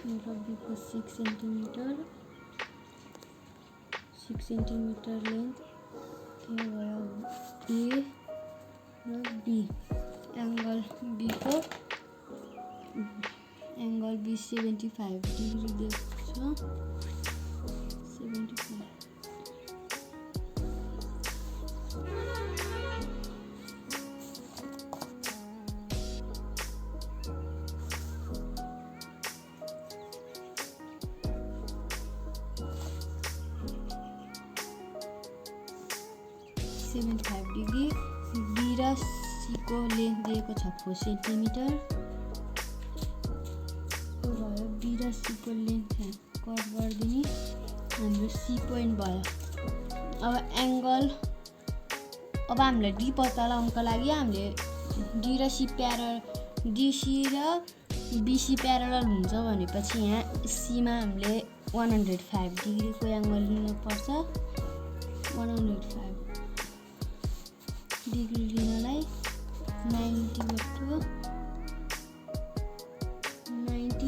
मेरो बीको 6 centimetre length के भयो ए र बी एंगल बी 75 डिग्री दिएको छ 75 75 डिग्री बी र सी को लेन्थ दिएको छ 4 सेन्टिमिटर भयो बी र सी को लेन्थ कट गरिदिने हाम्रो सी पोइन्ट भयो अब हामीले डी पत्ता लगाउनको लागि हामीले डी र सी डीसी र बीसी प्यारलल हुन्छ भनेपछि यहाँ सी मा हामीले 105 डिग्री को एंगल लिनु पर्छ 105 डिग्री लिनलाई 90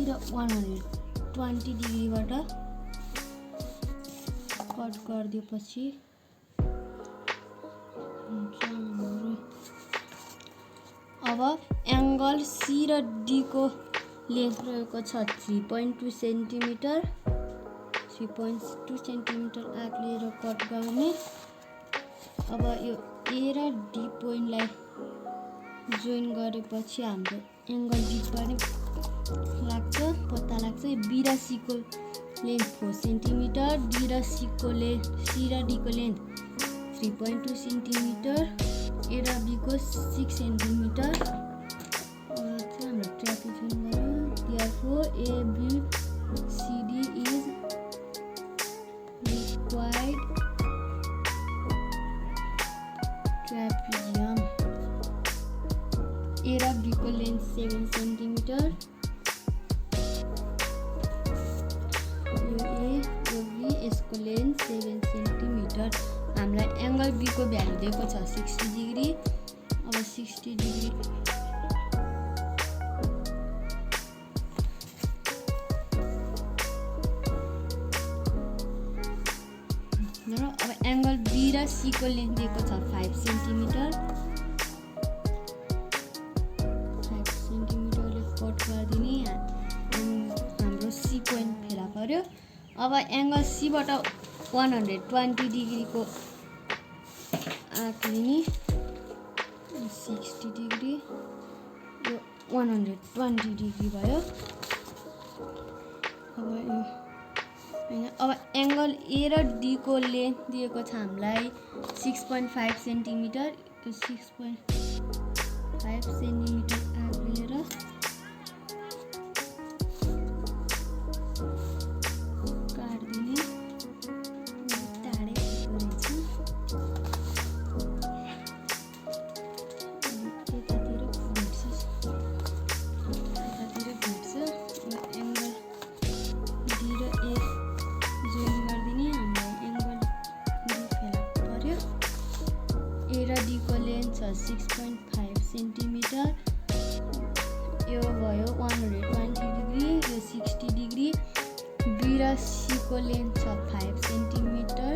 र 120 डिग्रीबाट कट गरिदिएपछि अब एंगल सी र डी को लेन्थ रहेको छ 3.2 सेन्टिमिटर 3.2 सेन्टिमिटर आर्क लिएर कट गर्ने अब यो ए र डी पोइन्टलाई जोइन गरेपछि हाम्रो एंगल डी पनि पत्ता लाग्छ बी र सी को लेन्थ 4 सेन्टिमिटर डी र सी र डी को लेन्थ 3.2 सेन्टिमिटर ए र बी को 6 सेन्टिमिटर हाम्रो ट्रापेजियम गर्यो therefore ABCD is required trapezium A र B को लेन्थ 7 सेन्टिमिटर यो A यो B यसको लेन्थ 7 सेन्टिमिटर हामीलाई एंगल B को भ्यालु दिएको छ 60 डिग्री अब 60 डिग्री अब एंगल B र C को लेन्थ दिएको छ 5 सेन्टिमिटर 5 सेन्टिमिटरले कट गरिदिने हाम्रो C पोइन्ट फेला पर्यो अब एंगल C बाट 120 डिग्री को आर्क लिने 60 डिग्री यो 120 डिग्री भयो अब एंगल ए र डी को लेन्थ दिएको छ हामीलाई 6.5 सेन्टिमिटर यो 6.5 सेन्टिमिटर आर्क लिएर काट्दिने ए र डी को लेन्थ छ 6.5 सेन्टिमिटर यो भयो 120 डिग्री यो 60 डिग्री बी र सी को लेन्थ छ 5 centimetre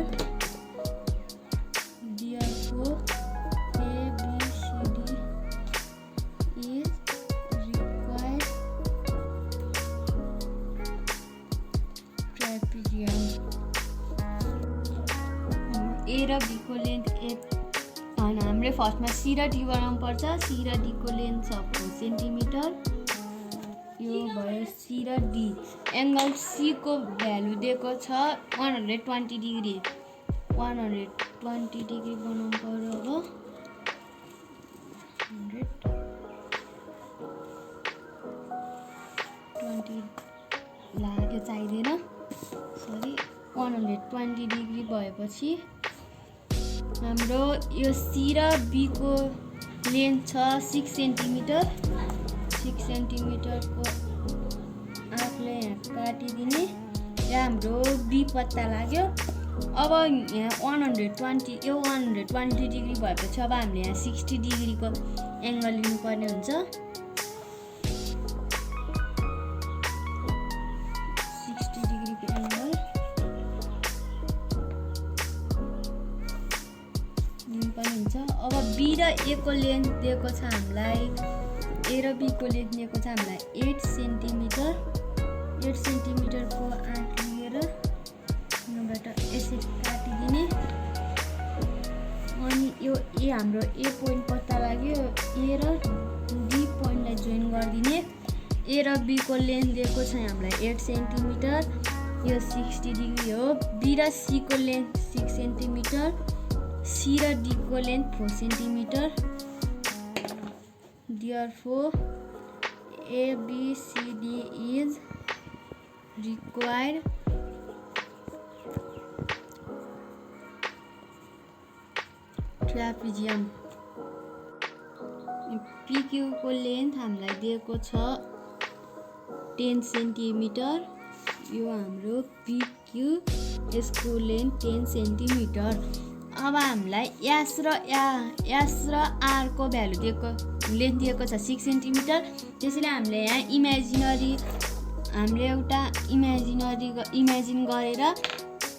therefore ABCD is required trapezium ए र बी को लेन्थ 8 हामीले फर्स्टमा सी र डी बनाउनु पर्छ सी र डी को लेन्थ छ 4 सेन्टिमिटर यो भयो सी र डी एंगल सी को भ्यालु दिएको छ 120 डिग्री 120 डिग्री बनाउनु पर्यो अब 120 लाग्यो चाहिँदैन सरी 120 डिग्री भएपछि हाम्रो यो सी र बी को लेन्थ छ 6 सेन्टिमिटर 6 सेन्टिमिटर को आर्कले यहाँ काटिदिने र हाम्रो बी पत्ता लाग्यो अब यहाँ 120 डिग्री भएपछि अब हामीले यहाँ 60 डिग्री को एंगल लिनुपर्ने हुन्छ र ए को लेन्थ दिएको छ हामीलाई, ए र बी को लेन्थ दिएको छ हामीलाई 8 सेन्टिमिटर। 8 सेन्टिमिटरको आँट लिएर यहाँबाट यसरी काटिदिने। अनि यो ए हाम्रो ए पोइन्ट पत्ता लाग्यो, ए र बी पोइन्टलाई जोइन गरिदिने। ए र बी को लेन्थ दिएको छ हामीलाई 8 सेन्टिमिटर, यो 60 डिग्री हो। बी र सी को लेन्थ 6 सेन्टिमिटर, सी र डी को length 4 centimetre. Therefore, ABCD is required trapezium। PQ को लेन्थ हामीलाई दिएको छ 10 सेन्टिमिटर, यो हाम्रो PQ, यसको लेन्थ 10 सेन्टिमिटर। अब हामीलाई एस र आर को भ्यालु दिएको, लेन्थ दिएको छ 6 सेन्टिमिटर। त्यसैले हामीले यहाँ हामीले एउटा इमेजिन गरेर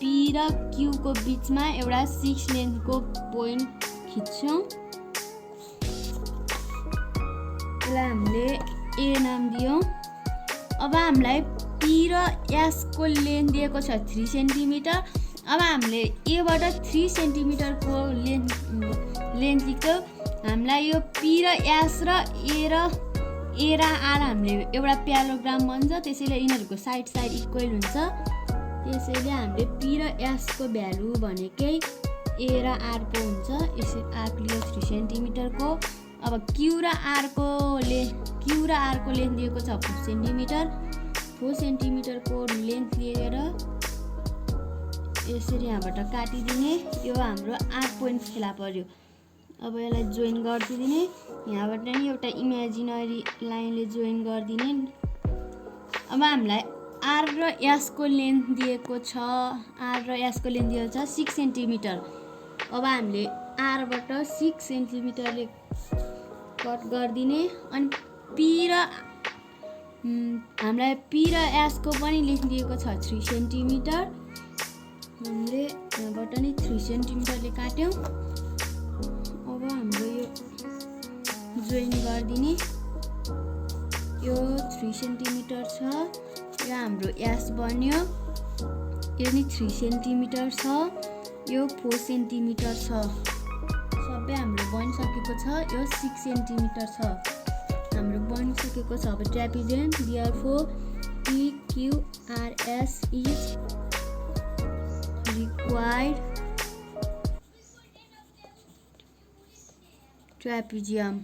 पी र क्यू को बिचमा एउटा 6 लेन्थको पोइन्ट खिच्छौँ। यसलाई हामीले ए नाम दियौँ। अब हामीलाई पी र एस को लेन्थ दिएको छ 3 सेन्टिमिटर। अब हामीले एबाट 3 सेन्टिमिटरको लेन्थ लिन्छौँ। हामीलाई यो पी र एस र ए र आर हामीले एउटा प्याराग्राम बन्छ, त्यसैले यिनीहरूको साइड इक्वल हुन्छ। त्यसैले हामीले पी र एस को भ्यालु भनेकै ए र आर को हुन्छ। यसरी आर लियो 3 सेन्टिमिटरको। अब क्यू र आर को लेन्थ दिएको छ 4 सेन्टिमिटर। 4 सेन्टिमिटरको लेन्थ लिएर यसरी यहाँबाट काटिदिने। यो हाम्रो आर पोइन्ट फेला पर्यो। अब यसलाई जोइन गरिदिने। यहाँबाट नि एउटा इमेजिनरी लाइनले जोइन गरिदिने। अब हामीलाई आर र एस को लेन्थ दिएको छ 6 सेन्टिमिटर। अब हामीले आरबाट 6 सेन्टिमिटरले कट गरिदिने। अनि हामीलाई पी र एस को पनि लेन्थ दिएको छ 3 सेन्टिमिटर। हामीले यहाँबाट नि 3 सेन्टिमिटरले काट्यौँ। अब हाम्रो यो जोइन गरिदिने। यो 3 सेन्टिमिटर छ, यो हाम्रो एस बन्यो। यो नि 3 सेन्टिमिटर छ, यो 4 सेन्टिमिटर छ। सबै हाम्रो बनिसकेको छ। यो 6 सेन्टिमिटर छ, हाम्रो बनिसकेको छ। अब trapezium therefore PQRS is required trapezium।